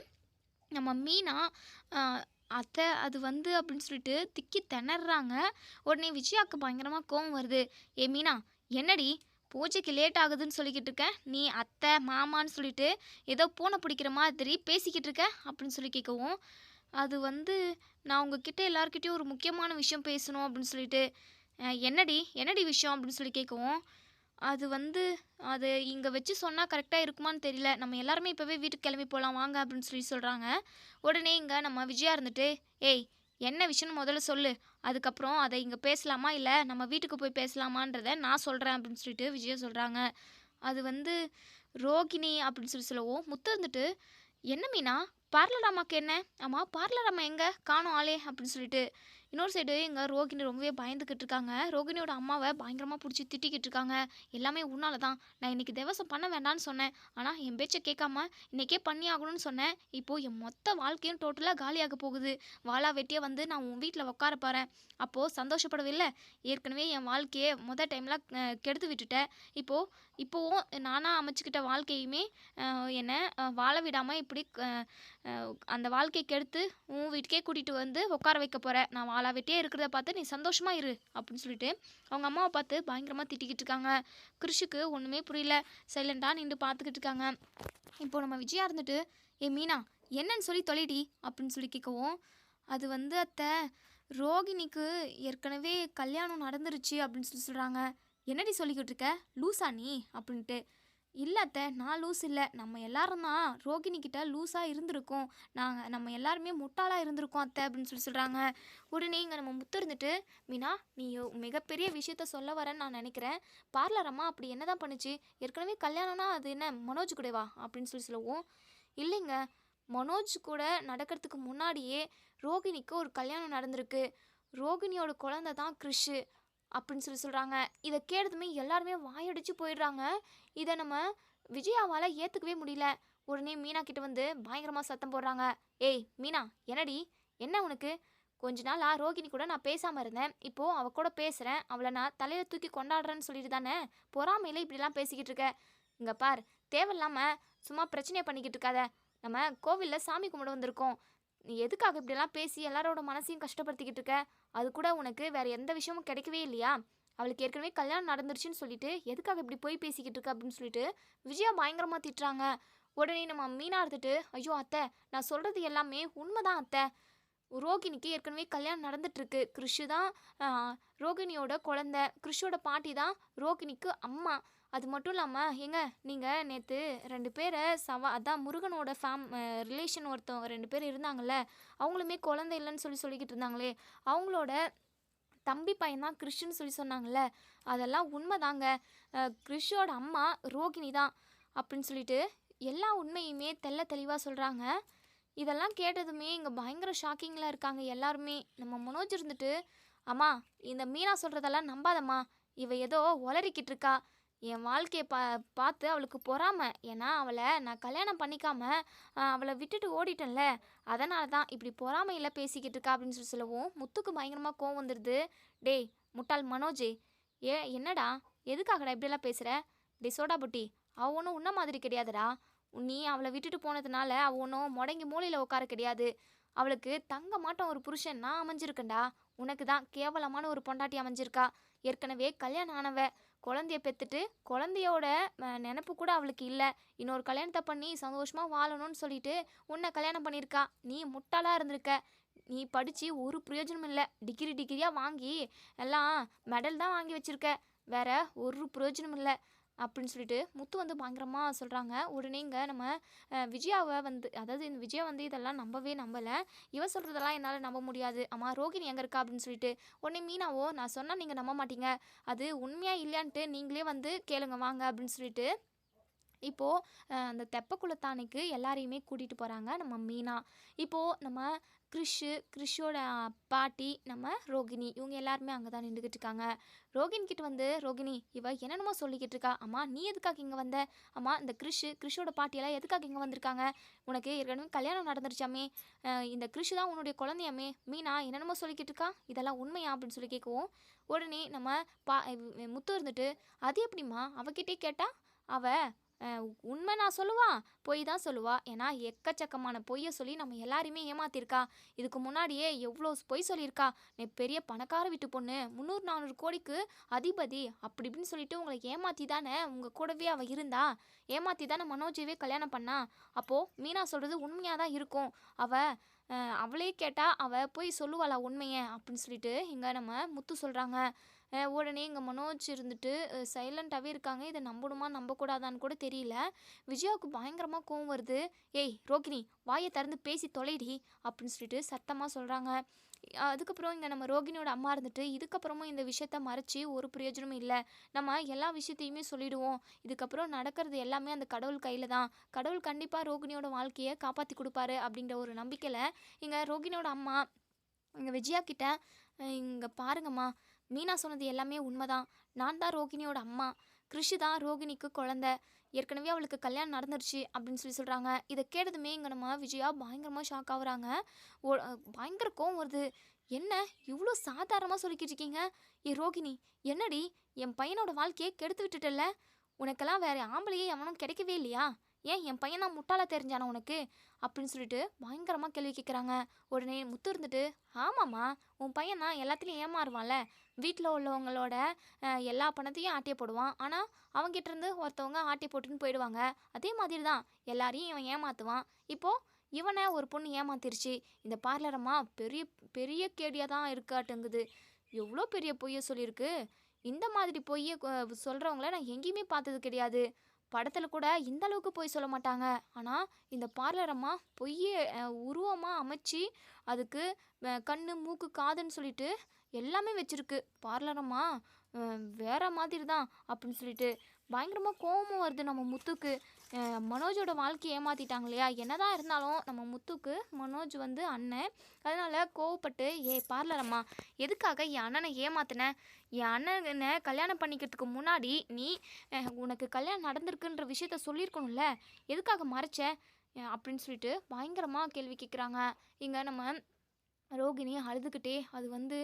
நம்ம மீனா அத்தை அது அப்படின்னு சொல்லிட்டு திக்கி திணறாங்க. உடனே விஜயாவுக்கு பயங்கரமாக கோவம் வருது. ஏ மீனா, என்னடி பூஜைக்கு லேட் ஆகுதுன்னு சொல்லிக்கிட்டு இருக்க, நீ அத்தை மாமான்னு சொல்லிட்டு ஏதோ பூனை பிடிக்கிற மாதிரி பேசிக்கிட்டு இருக்க அப்படின்னு சொல்லி கேட்கவும், அது நான் உங்ககிட்ட எல்லாருக்கிட்டையும் ஒரு முக்கியமான விஷயம் பேசணும் அப்படின்னு சொல்லிட்டு, என்னடி விஷயம் அப்படின்னு சொல்லி கேட்கவும், அது அது இங்கே வச்சு சொன்னால் கரெக்டாக இருக்குமான்னு தெரியல, நம்ம எல்லாருமே இப்போவே வீட்டுக்கு கிளம்பி போகலாம் வாங்க அப்படின்னு சொல்லி சொல்கிறாங்க. உடனே இங்கே நம்ம விஜயா இருந்துட்டு, ஏய் என்ன விஷயம்னு முதல்ல சொல்லு, அதுக்கப்புறம் அதை இங்கே பேசலாமா இல்லை நம்ம வீட்டுக்கு போய் பேசலாமான்றதை நான் சொல்கிறேன் அப்படின்னு சொல்லிட்டு விஜயா சொல்கிறாங்க. அது ரோகிணி அப்படின்னு சொல்லவும், முத்து இருந்துட்டு, என்ன மீனா பார்லர் அம்மாவுக்கு என்ன, ஆமாம் பார்லர் அம்மா எங்கே காணோம் ஆளே அப்படின்னு சொல்லிட்டு, இன்னொரு சைடு எங்க ரோகிணி ரொம்பவே பயந்துக்கிட்டு இருக்காங்க. ரோகிணியோட அம்மாவ பயங்கரமா புடிச்சு திட்டிக்கிட்டு இருக்காங்க. "எல்லாமே உன்னால தான். நான் இன்னைக்கு திவசம் பண்ண வேண்டான்னு சொன்னேன். ஆனா என் பேச்ச கேட்காம இன்னைக்கே பண்ணி ஆகணும்னு சொன்னேன். இப்போ என் மொத்த வாழ்க்கையும் டோட்டலா காலியாக போகுது. வாளா வெட்டியா வந்து நான் உன் வீட்ல உட்கார போறேன். அப்போ சந்தோஷப்படவில்ல? ஏற்கனவே என் வாழ்க்கைய டைம்ல கெடுத்து விட்டுட்ட. இப்போ இப்போவும் நானா அமைச்சுக்கிட்ட வாழ்க்கையுமே என்ன வாழ விடாம இப்படி அந்த வாழ்க்கைய கெடுத்து உன் வீட்டுக்கே கூட்டிட்டு வந்து உட்கார வைக்க போற. நான் வாளா வெட்டியா இருக்கிறத பார்த்து நீ சந்தோஷமா இரு" அப்படின்னு சொல்லிட்டு அவங்க அம்மாவை பார்த்து பயங்கரமா திட்டிக்கிட்டு இருக்காங்க. கிருஷுக்கு ஒண்ணுமே புரியல. சைலண்டா நின்று பார்த்துக்கிட்டு இருக்காங்க. இப்போ நம்ம விஜயா இருந்துட்டு, "ஏ மீனா, என்னன்னு சொல்லி தொலைடி" அப்படின்னு சொல்லி கேட்கவும், "அது வந்து அத்தை, ரோகிணிக்கு ஏற்கனவே கல்யாணம் நடந்துருச்சு" அப்படின்னு சொல்லி சொல்கிறாங்க. "என்னடி சொல்லிக்கிட்டு இருக்க, லூசா நீ?" அப்படின்ட்டு. "இல்லை அத்தை, நான் லூஸ் இல்லை. நம்ம எல்லாரும் தான் ரோகிணிக்கிட்ட லூஸாக இருந்திருக்கோம். நம்ம எல்லாருமே முட்டாளாக இருந்திருக்கோம் அத்தை" அப்படின்னு சொல்லி சொல்கிறாங்க. உடனே இங்கே நம்ம முத்து இருந்துட்டு, "மீனா, நீ மிகப்பெரிய விஷயத்த சொல்ல வரேன்னு நான் நினைக்கிறேன். பார்லர் அம்மா அப்படி என்ன தான் பண்ணுச்சு? ஏற்கனவே கல்யாணம்னா அது என்ன மனோஜ் கூடவா?" அப்படின்னு சொல்லி சொல்லவும், "இல்லைங்க, மனோஜ் கூட நடக்கிறதுக்கு முன்னாடியே ரோகிணிக்கு ஒரு கல்யாணம் நடந்திருக்கு. ரோகிணியோட குழந்தை தான் கிறிஷு" அப்படின்னு சொல்லி சொல்கிறாங்க. இதை கேட்டதுமே எல்லாருமே வாயடிச்சு போயிடுறாங்க. இதை நம்ம விஜயாவால் ஏற்றுக்கவே முடியல. உடனே மீனா கிட்ட வந்து பயங்கரமாக சத்தம் போடுறாங்க. "ஏய் மீனா, என்னடி, என்ன உனக்கு? கொஞ்ச நாளா ரோகிணி கூட நான் பேசாமல் இருந்தேன். இப்போது அவள் கூட பேசுகிறேன். அவளை நான் தலையில் தூக்கி கொண்டாடுறேன்னு சொல்லிட்டு தானே பொறாமையில் இப்படிலாம் பேசிக்கிட்டு இருக்க. இங்கே பார், தேவையில்லாமல் சும்மா பிரச்சனையை பண்ணிக்கிட்டு இருக்காத. நம்ம கோவிலில் சாமி கும்பிட வந்திருக்கோம். நீ எதுக்காக இப்படிலாம் பேசி எல்லாரோட மனசையும் கஷ்டப்படுத்திக்கிட்டு இருக்க? அது கூட உனக்கு வேற எந்த விஷயமும் கிடைக்கவே இல்லையா? அவளுக்கு ஏற்கனவே கல்யாணம் நடந்துருச்சுன்னு சொல்லிட்டு எதுக்காக இப்படி போய் பேசிக்கிட்டு இருக்க?" அப்படின்னு சொல்லிட்டு விஜயா பயங்கரமாக திட்டுறாங்க. உடனே நம்ம மீனா இருந்துட்டு, "ஐயோ அத்தை, நான் சொல்கிறது எல்லாமே உண்மைதான் அத்தை. ரோகிணிக்கு ஏற்கனவே கல்யாணம் நடந்துட்டுருக்கு. கிறிஷு தான் ரோகிணியோட குழந்த. கிறிஷோட பாட்டி தான் ரோகிணிக்கு அம்மா. அது மட்டும் இல்லாமல் ஏங்க, நீங்கள் நேற்று 2 பேரை அதான் முருகனோட ரிலேஷன் ஒருத்தவங்க 2 பேர் இருந்தாங்கல்ல, அவங்களுமே குழந்தை இல்லைன்னு சொல்லிக்கிட்டு இருந்தாங்களே, அவங்களோட தம்பி பையன் தான் கிறிஷுன்னு சொல்லி சொன்னாங்கல்ல, அதெல்லாம் உண்மைதாங்க. கிறிஷோட அம்மா ரோகிணி தான்" அப்படின்னு சொல்லிட்டு எல்லா உண்மையுமே தெள்ள தெளிவாக சொல்கிறாங்க. இதெல்லாம் கேட்டதுமே இங்கே பயங்கர ஷாக்கிங்கில் இருக்காங்க எல்லாருமே. நம்ம மனோஜ் இருந்துட்டு, "அம்மா, இந்த மீனா சொல்கிறதெல்லாம் நம்பாதம்மா. இவ ஏதோ உளறிக்கிட்டு இருக்கா. என் வாழ்க்கையை பார்த்து அவளுக்கு பொறாம. ஏன்னா அவளை நான் கல்யாணம் பண்ணிக்காம அவளை விட்டுட்டு ஓடிட்டேன்ல, அதனால தான் இப்படி பொறாமையில் பேசிக்கிட்டு இருக்கா" அப்படின்னு சொல்லவும் முத்துக்கு பயங்கரமாக கோவம் வந்துடுது. "டேய் முட்டாள் மனோஜே, என்னடா, எதுக்காகடா இப்படியெல்லாம் பேசுகிற? டே சோடா புட்டி, அவ ஒன்றும் உன்ன மாதிரி கிடையாதுடா. நீ அவளை விட்டுட்டு போனதுனால அவ ஒன்றும் முடங்கி மூலையில் உட்கார கிடையாது. அவளுக்கு தங்க மாட்டோம் ஒரு புருஷன் நான் அமைஞ்சிருக்கேன்டா. உனக்கு தான் கேவலமான ஒரு பொண்டாட்டி அமைஞ்சிருக்கா. ஏற்கனவே கல்யாணம் ஆனவ, குழந்தைய பெற்றுட்டு குழந்தையோட நினப்பு கூட அவளுக்கு இல்லை. இன்னொரு கல்யாணத்தை பண்ணி சந்தோஷமாக வாழணும்னு சொல்லிட்டு உன்னை கல்யாணம் பண்ணியிருக்கா. நீ முட்டாளாக இருந்திருக்க. நீ படித்து ஒரு பிரயோஜனமும் இல்லை. டிகிரியாக வாங்கி எல்லாம் மெடல் தான் வாங்கி வச்சுருக்க. வேற ஒரு பிரயோஜனமும் இல்லை" அப்படின்னு சொல்லிட்டு முத்து வந்து பயங்கரமாக சொல்கிறாங்க. உடனே இங்கே நம்ம விஜயாவை வந்து, அதாவது இந்த விஜயா வந்து இதெல்லாம் நம்பலை. இவ சொல்கிறதெல்லாம் என்னால் நம்ப முடியாது. "அம்மா, ரோகிணி எங்கே இருக்கா?" அப்படின்னு சொல்லிட்டு. உடனே மீனாவோ, "நான் சொன்னால் நீங்கள் நம்ப மாட்டீங்க. அது உண்மையாக இல்லையான்ட்டு நீங்களே வந்து கேளுங்க வாங்க" அப்படின்னு சொல்லிட்டு இப்போது அந்த தெப்பக்குளத்தானைக்கு எல்லாரையுமே கூட்டிகிட்டு போகிறாங்க நம்ம மீனா. இப்போது நம்ம கிறிஷோட பாட்டி, நம்ம ரோகிணி, இவங்க எல்லாருமே அங்கே தான் நின்றுக்கிட்டு இருக்காங்க. ரோகிணிக்கிட்ட வந்து, "ரோகிணி, இவ என்னென்னமோ சொல்லிக்கிட்டு இருக்கா. அம்மா நீ எதுக்காக இங்கே வந்த? அம்மா இந்த கிறிஷோட பாட்டியெல்லாம் எதுக்காக இங்கே வந்திருக்காங்க? உனக்கு ஏற்கனவே கல்யாணம் நடந்துருச்சாமே, இந்த கிறிஷு தான் உன்னுடைய குழந்தையாமே. மீனா என்னென்னமோ சொல்லிக்கிட்டு இருக்கா. இதெல்லாம் உண்மையா?" அப்படின்னு சொல்லி கேட்கவும், உடனே நம்ம முத்து இருந்துட்டு, "அது எப்படிம்மா, அவகிட்டே கேட்டா அவ உண்மை நான் சொல்லுவா, பொய் தான் சொல்லுவா. ஏன்னா எக்கச்சக்கமான பொய்யை சொல்லி நம்ம எல்லாரையுமே ஏமாத்திருக்கா. இதுக்கு முன்னாடியே எவ்வளோ பொய் சொல்லியிருக்கா. நீ பெரிய பணக்கார வீட்டு பொண்ணு, 300-400 கோடிக்கு அதிபதி, அப்படி இப்படின்னு சொல்லிட்டு உங்களை ஏமாத்தி தானே உங்கள் கூடவே அவள் இருந்தா. ஏமாத்தி தானே மனோஜையே கல்யாணம் பண்ணா. அப்போது மீனா சொல்கிறது உண்மையாக தான் இருக்கும். அவளே கேட்டால் அவள் போய் சொல்லுவாளா உண்மையை?" அப்படின்னு சொல்லிட்டு இங்கே நம்ம முத்து சொல்கிறாங்க. உடனே இங்கே மனோஜ் இருந்துட்டு சைலண்ட்டாகவே இருக்காங்க. இதை நம்பணுமா நம்பக்கூடாதான்னு கூட தெரியல. விஜயாவுக்கு பயங்கரமாக கோவம் வருது. "ஏய் ரோகிணி, வாயை திறந்து பேசி தொலைடி" அப்படின்னு சொல்லிட்டு சத்தமாக சொல்கிறாங்க. அதுக்கப்புறம் இங்கே நம்ம ரோகிணியோட அம்மா இருந்துட்டு, "இதுக்கப்புறமும் இந்த விஷயத்த மறைச்சி ஒரு பிரயோஜனமும் இல்லை. நம்ம எல்லா விஷயத்தையுமே சொல்லிடுவோம். இதுக்கப்புறம் நடக்கிறது எல்லாமே அந்த கடவுள் கையில் தான். கடவுள் கண்டிப்பாக ரோகிணியோட வாழ்க்கையை காப்பாற்றி கொடுப்பாரு" அப்படிங்கிற ஒரு நம்பிக்கையில் இங்கே ரோகிணியோட அம்மா இங்கே விஜயா கிட்ட, இங்கே பாருங்கம்மா, மீனா சொன்னது எல்லாமே உண்மைதான். நான் தான் ரோகிணியோட அம்மா. கிருஷி தான் ரோகிணிக்கு குழந்தை. ஏற்கனவே அவளுக்கு கல்யாணம் நடந்துருச்சு அப்படின்னு சொல்கிறாங்க. இதை கேட்டதுமே இங்கே நம்ம விஜயா பயங்கரமாக ஷாக் ஆகுறாங்க. பயங்கர கோவம் வருது. என்ன இவ்வளோ சாதாரணமாக சொல்லிக்கிட்டு இருக்கீங்க? ரோகிணி, என்னடி என் பையனோட வாழ்க்கையை கெடுத்து விட்டுட்டல்ல? உனக்கெல்லாம் வேற ஆம்பளையே எவனும் கிடைக்கவே இல்லையா? ஏன் என் பையன் தான் முட்டாளா தெரிஞ்சானா உனக்கு? அப்படின்னு சொல்லிட்டு பயங்கரமாக கேள்வி கேட்குறாங்க. உடனே முத்து இருந்துட்டு, ஆமாம்மா, உன் பையன் தான் எல்லாத்துலேயும் ஏமாறுவான்ல. வீட்டில் உள்ளவங்களோட எல்லா பணத்தையும் ஆட்டிய போடுவான். ஆனால் அவங்ககிட்ட இருந்து ஒருத்தவங்க ஆட்டி போட்டுன்னு போயிடுவாங்க. அதே மாதிரி தான் எல்லாரையும் இவன் ஏமாற்றுவான். இப்போது இவனை ஒரு பொண்ணு ஏமாத்திருச்சு. இந்த பார்லரம்மா பெரிய பெரிய கேடியாக தான் இருக்காட்டுங்குது. எவ்வளோ பெரிய பொய்யை சொல்லியிருக்கு. இந்த மாதிரி பொய்யை சொல்கிறவங்கள நான் எங்கேயுமே பார்த்தது கிடையாது. படத்தில் கூட இந்த அளவுக்கு பொய் சொல்ல மாட்டாங்க. ஆனால் இந்த பார்லரம்மா பொய்யை உருவமாக அமைச்சு அதுக்கு கண்ணு மூக்கு காதுன்னு சொல்லிட்டு எல்லாமே வச்சுருக்கு. பார்லரம்மா வேற மாதிரி தான் அப்படின்னு சொல்லிட்டு பயங்கரமாக கோபமும் வருது நம்ம முத்துக்கு. மனோஜோட வாழ்க்கையை ஏமாற்றிட்டாங்க இல்லையா? என்னதான் இருந்தாலும் நம்ம முத்துக்கு மனோஜ் வந்து அண்ணன். அதனால் கோவப்பட்டு, பார்லரம்மா, எதுக்காக என் அண்ணனை ஏமாத்தின? என் அண்ணனை கல்யாணம் பண்ணிக்கிறதுக்கு முன்னாடி நீ உனக்கு கல்யாணம் நடந்திருக்குன்ற விஷயத்த சொல்லியிருக்கணும்ல, எதுக்காக மறைச்ச? அப்படின்னு சொல்லிட்டு பயங்கரமாக கேள்வி கேட்குறாங்க. இங்கே நம்ம ரோகிணி அழுதுகிட்டே, அது வந்து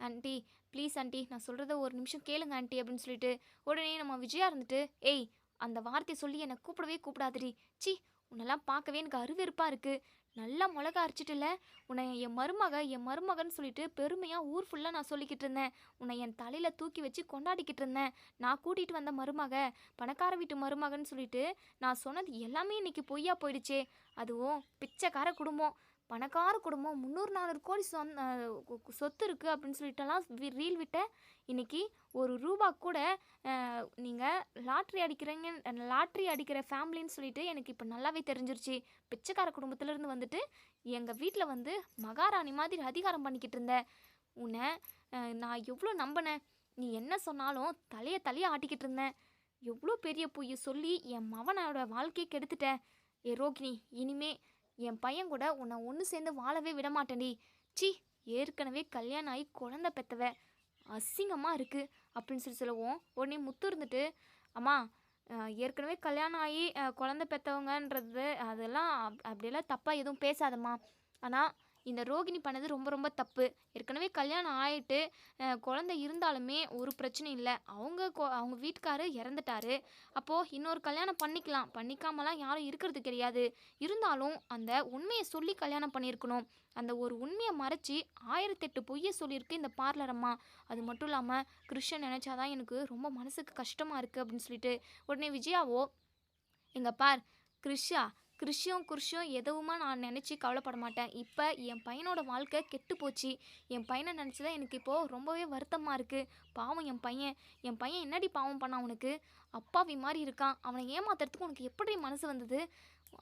ஆண்டி ப்ளீஸ் ஆண்டி, நான் சொல்கிறத ஒரு நிமிஷம் கேளுங்க ஆண்டி அப்படின்னு சொல்லிட்டு உடனே நம்ம விஜயா இருந்துட்டு, ஏய், அந்த வார்த்தையை சொல்லி என்னை கூப்பிடவே கூப்பிடாதடி. சி, உன்னெல்லாம் பார்க்கவே எனக்கு அருவெருப்பாக இருக்குது. நல்லா மிளகா அரைச்சிட்டுல, உன்னை என் மருமகன்னு சொல்லிட்டு பெருமையாக ஊர் ஃபுல்லாக நான் சொல்லிக்கிட்டு இருந்தேன். உன்னை என் தலையில் தூக்கி வச்சு கொண்டாடிக்கிட்டு இருந்தேன். நான் கூட்டிகிட்டு வந்த மருமக, பணக்கார வீட்டு மருமகன்னு சொல்லிட்டு நான் சொன்னது எல்லாமே இன்னைக்கு பொய்யா போயிடுச்சே. அதுவும் பிச்சைக்கார குடும்பம், பணக்கார குடும்பம், 300-400 கோடி சொத்து இருக்குது அப்படின்னு சொல்லிட்டெல்லாம் ரீல் விட்ட. இன்றைக்கி ஒரு ரூபா கூட நீங்கள் லாட்ரி அடிக்கிற ஃபேமிலின்னு சொல்லிட்டு எனக்கு இப்போ நல்லாவே தெரிஞ்சிருச்சு. பிச்சைக்கார குடும்பத்திலேருந்து வந்துட்டு எங்கள் வீட்டில் வந்து மகாராணி மாதிரி அதிகாரம் பண்ணிக்கிட்டு இருந்த உன்னை நான் எவ்வளோ நம்பினேன். நீ என்ன சொன்னாலும் தலையை ஆட்டிக்கிட்டு இருந்தேன். எவ்வளோ பெரிய பொய்யை சொல்லி என் மவனோட வாழ்க்கையை கெடுத்துட்டேன். ரோகிணி, இனிமே என் பையன் கூட உன்னை ஒன்று சேர்ந்து வாழவே விடமாட்டேன்டி. சி, ஏற்கனவே கல்யாணம் ஆகி குழந்த பெற்றவ, அசிங்கமாக இருக்குது அப்படின்னு சொல்லவும் உடனே முத்து இருந்துட்டு, அம்மா, ஏற்கனவே கல்யாணம் ஆகி குழந்த பெற்றவங்கன்றது அதெல்லாம் அப்படியெல்லாம் தப்பாக எதுவும் பேசாதம்மா. ஆனால் இந்த ரோகிணி பண்ணது ரொம்ப ரொம்ப தப்பு. ஏற்கனவே கல்யாணம் ஆகிட்டு குழந்தை இருந்தாலுமே ஒரு பிரச்சனையும் இல்லை. அவங்க வீட்டுக்காரரு இறந்துட்டாரு. அப்போது இன்னொரு கல்யாணம் பண்ணிக்காமலாம் யாரும் இருக்கிறது கிடையாது. இருந்தாலும் அந்த உண்மையை சொல்லி கல்யாணம் பண்ணியிருக்கணும். அந்த ஒரு உண்மையை மறைச்சி 1008 பொய்யை சொல்லியிருக்கு இந்த பார்லரம்மா. அது மட்டும் இல்லாமல் கிருஷ்ணன் நினச்சாதான் எனக்கு ரொம்ப மனசுக்கு கஷ்டமாக இருக்குது அப்படின்னு சொல்லிட்டு உடனே விஜயாவோ, எங்க பார் கிருஷ்யும் எதுவுமா நான் நினச்சி கவலைப்பட மாட்டேன். இப்போ என் பையனோட வாழ்க்கை கெட்டு போச்சு. என் பையனை நினச்சி தான் எனக்கு இப்போது ரொம்பவே வருத்தமாக இருக்குது. பாவம் என் பையன் என்னடி பாவம் பண்ணான் உனக்கு? அப்பாவி மாதிரி இருக்கான். அவனை ஏமாத்துறதுக்கு உனக்கு எப்படி மனசு வந்தது?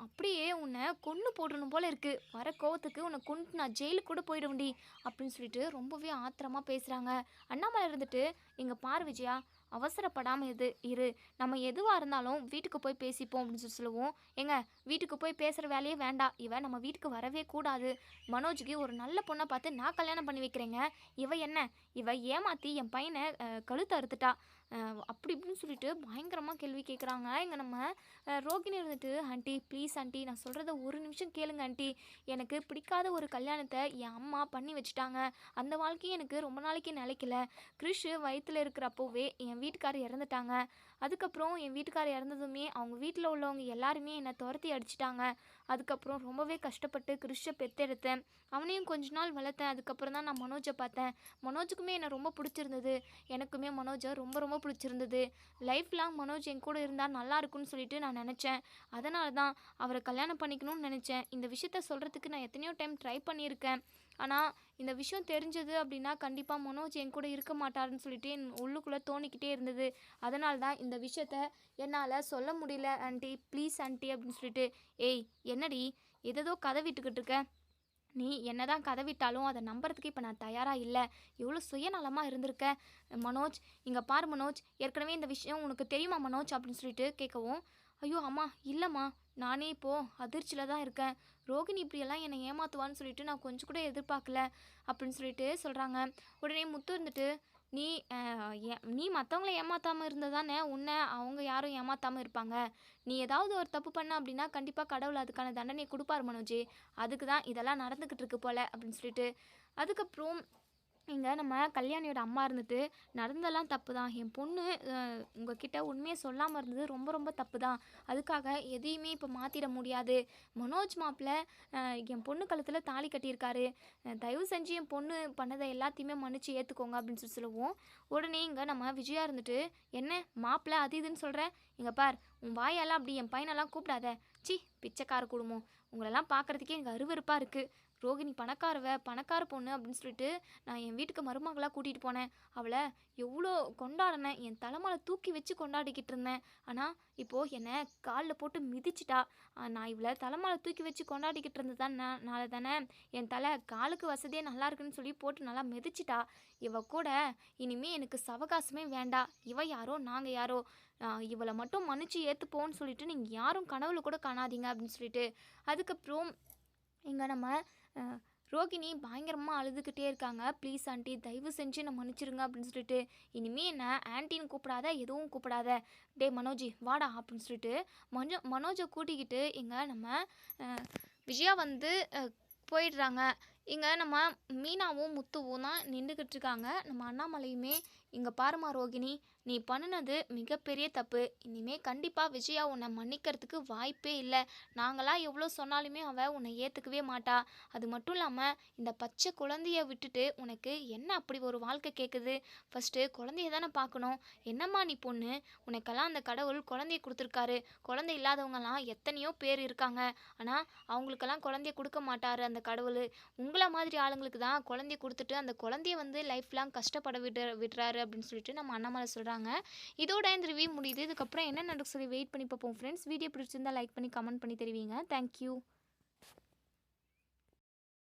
அப்படியே உன்னை கொன்று போடணும் போல இருக்குது. வர கோவத்துக்கு உன்னை கொண்டு நான் ஜெயிலுக்கு கூட போயிடுவேன்டி அப்படின்னு சொல்லிட்டு ரொம்பவே ஆத்திரமாக பேசுகிறாங்க. அண்ணாமலை இருந்துட்டு, இங்கே பார் விஜயா, அவசரப்படாமல் இரு. நம்ம எதுவாக இருந்தாலும் வீட்டுக்கு போய் பேசிப்போம் அப்படின்னு சொல்லுவோம். ஏங்க, வீட்டுக்கு போய் பேசுகிற வேலையே வேண்டாம். இவன் நம்ம வீட்டுக்கு வரவே கூடாது. மனோஜுக்கு ஒரு நல்ல பொண்ணை பார்த்து நான் கல்யாணம் பண்ணி வைக்கிறேங்க. இவ ஏமாற்றி என் பையனை கழுத்து அறுத்துட்டா அப்படி இப்படின்னு சொல்லிட்டு பயங்கரமாக கேள்வி கேட்குறாங்க. இங்கே நம்ம ரோகிணி இருந்துட்டு, ஆண்டி ப்ளீஸ் ஆண்டி, நான் சொல்கிறத ஒரு நிமிஷம் கேளுங்க ஆண்டி. எனக்கு பிடிக்காத ஒரு கல்யாணத்தை என் அம்மா பண்ணி வச்சுட்டாங்க. அந்த வாழ்க்கையும் எனக்கு ரொம்ப நாளைக்கு நிலைக்கல. கிருஷ் வயிற்றில் இருக்கிறப்போவே என் வீட்டுக்காரர் இறந்துட்டாங்க. அதுக்கப்புறம் என் வீட்டுக்காரர் இறந்ததுமே அவங்க வீட்டில் உள்ளவங்க எல்லாருமே என்னை துரத்தி அடிச்சிட்டாங்க. அதுக்கப்புறம் ரொம்பவே கஷ்டப்பட்டு கிருஷை பெற்றெடுத்தேன். அவனையும் கொஞ்ச நாள் வளர்த்தேன். அதுக்கப்புறம் தான் நான் மனோஜை பார்த்தேன். மனோஜுக்குமே என்னை ரொம்ப பிடிச்சிருந்தது. எனக்குமே மனோஜை ரொம்ப ரொம்ப பிடிச்சிருந்தது. லைஃப் லாங் மனோஜ் என் கூட இருந்தால் நல்லா இருக்குன்னு சொல்லிட்டு நான் நினச்சேன். அதனால தான் அவரை கல்யாணம் பண்ணிக்கணும்னு நினச்சேன். இந்த விஷயத்த சொல்கிறதுக்கு நான் எத்தனையோ டைம் ட்ரை பண்ணியிருக்கேன். ஆனால் இந்த விஷயம் தெரிஞ்சது அப்படின்னா கண்டிப்பாக மனோஜ் என் கூட இருக்க மாட்டாருன்னு சொல்லிட்டு என் உள்ளுக்குள்ளே தோணிக்கிட்டே இருந்தது. அதனால தான் இந்த விஷயத்த என்னால் சொல்ல முடியல ஆண்டி, ப்ளீஸ் ஆண்டி அப்படின்னு சொல்லிட்டு. ஏய், என்னடி ஏதோ கதை விட்டுக்கிட்டு இருக்க? நீ என்ன தான் கதை விட்டாலும் அதை நம்புறதுக்கு இப்போ நான் தயாராக இல்லை. எவ்வளோ சுயநலமாக இருந்திருக்க மனோஜ். இங்கே பார் மனோஜ், ஏற்கனவே இந்த விஷயம் உனக்கு தெரியுமா மனோஜ் அப்படின்னு சொல்லிட்டு கேட்கவும், ஐயோ அம்மா இல்லைம்மா, நானே இப்போது அதிர்ச்சியில் தான் இருக்கேன். ரோகிணி இப்படியெல்லாம் என்னை ஏமாத்துவான்னு சொல்லிட்டு நான் கொஞ்சம் கூட எதிர்பார்க்கல அப்படின்னு சொல்லிட்டு சொல்கிறாங்க. உடனே முத்து இருந்துட்டு, நீ நீ மற்றவங்கள ஏமாத்தாமல் இருந்தால் தானே உன்னை அவங்க யாரும் ஏமாத்தாமல் இருப்பாங்க. நீ ஏதாவது ஒரு தப்பு பண்ண அப்படின்னா கண்டிப்பாக கடவுள் அதுக்கான தண்டனை கொடுப்பார் மனோஜ். அதுக்கு தான் இதெல்லாம் நடந்துக்கிட்டு இருக்கு போல அப்படின்னு சொல்லிட்டு. அதுக்கப்புறம் இங்கே நம்ம கல்யாணியோட அம்மா இருந்துட்டு, நடந்தெல்லாம் தப்பு தான், என் பொண்ணு உங்ககிட்ட உண்மையை சொல்லாமல் இருந்தது ரொம்ப ரொம்ப தப்பு தான், அதுக்காக எதையுமே இப்போ மாற்றிட முடியாது. மனோஜ் மாப்பிள்ளை என் பொண்ணு கழுத்தில் தாலி கட்டியிருக்காரு, தயவு செஞ்சு என் பொண்ணு பண்ணதை எல்லாத்தையுமே மன்னிச்சு ஏற்றுக்கோங்க அப்படின்னு சொல்லி சொல்லுவோம். உடனே இங்கே நம்ம விஜயா இருந்துட்டு, என்ன மாப்பிள்ளை அது இதுன்னு சொல்கிற, இங்கே பார் உன் வாயெல்லாம் அப்படி என் பையனெல்லாம் கூப்பிடாத, சி பிச்சைக்கார குடும்பம், உங்களெல்லாம் பார்க்குறதுக்கே எனக்கு அருவருப்பாக இருக்குது. ரோகிணி பணக்கார பொண்ணு அப்படின்னு சொல்லிட்டு நான் என் வீட்டுக்கு மருமகளாக கூட்டிகிட்டு போனேன். அவளை எவ்வளோ கொண்டாடினேன், என் தலைமையில தூக்கி வச்சு கொண்டாடிக்கிட்டு இருந்தேன். ஆனால் இப்போது என்னை காலில் போட்டு மிதிச்சிட்டா. நான் இவளை தலைமையில தூக்கி வச்சு கொண்டாடிக்கிட்டு இருந்ததுனால தானே என் தலை காலுக்கு வசதியே நல்லா இருக்குன்னு சொல்லி போட்டு நல்லா மிதிச்சிட்டா. இவ கூட இனிமேல் எனக்கு சவகாசமே வேண்டாம். இவ யாரோ நாங்கள் யாரோ, இவளை மட்டும் மன்னிச்சு ஏற்றுப்போன்னு சொல்லிட்டு நீங்கள் யாரும் கனவுல கூட காணாதீங்க அப்படின்னு சொல்லிட்டு. அதுக்கப்புறம் இங்கே நம்ம ரோகிணி பயங்கரமாக அழுதுகிட்டே இருக்காங்க. ப்ளீஸ் ஆண்டி தயவு செஞ்சு என்னை மன்னிச்சிருங்க அப்படின்னு சொல்லிட்டு. இனிமேல் என்ன ஆன்ட்டின்னு கூப்பிடாத, எதுவும் கூப்பிடாத, டே மனோஜி வாடா அப்படின்னு சொல்லிட்டு மனோஜை கூட்டிக்கிட்டு இங்கே நம்ம விஜயா வந்து போயிடுறாங்க. இங்கே நம்ம மீனாவும் முத்துவும் தான் நின்றுக்கிட்டு இருக்காங்க. நம்ம அண்ணாமலையுமே, இங்கே பாருமா ரோகிணி, நீ பண்ணினது மிகப்பெரிய தப்பு. இனிமேல் கண்டிப்பாக விஜயா உன்னை மன்னிக்கிறதுக்கு வாய்ப்பே இல்லை. நாங்களாம் எவ்வளோ சொன்னாலுமே அவள் உன்னை ஏற்றுக்கவே மாட்டா. அது மட்டும் இல்லாமல் இந்த பச்சை குழந்தைய விட்டுட்டு உனக்கு என்ன அப்படி ஒரு வாழ்க்கை கேட்குது? ஃபஸ்ட்டு குழந்தைய தானே பார்க்கணும். என்னம்மா நீ பொண்ணு, உனக்கெல்லாம் அந்த கடவுள் குழந்தைய கொடுத்துருக்காரு. குழந்தை இல்லாதவங்கலாம் எத்தனையோ பேர் இருக்காங்க. ஆனால் அவங்களுக்கெல்லாம் குழந்தைய கொடுக்க மாட்டார் அந்த கடவுள். உங்களை மாதிரி ஆளுங்களுக்கு தான் குழந்தைய கொடுத்துட்டு அந்த குழந்தைய வந்து லைஃப் லாங் கஷ்டப்பட விடுறாரு அப்படின்னு சொல்லிட்டு நம்ம அண்ணாமலை சொல்கிறாங்க. இதோட இந்த ரிவ்யூ முடியுது. இதுக்கப்புறம் என்ன நடக்கும் சொல்லி வெயிட் பண்ணி பார்ப்போம் ஃப்ரெண்ட்ஸ். வீடியோ பிடிச்சிருந்தா லைக் பண்ணி கமெண்ட் பண்ணி தெரிவிங்க. தேங்க்யூ.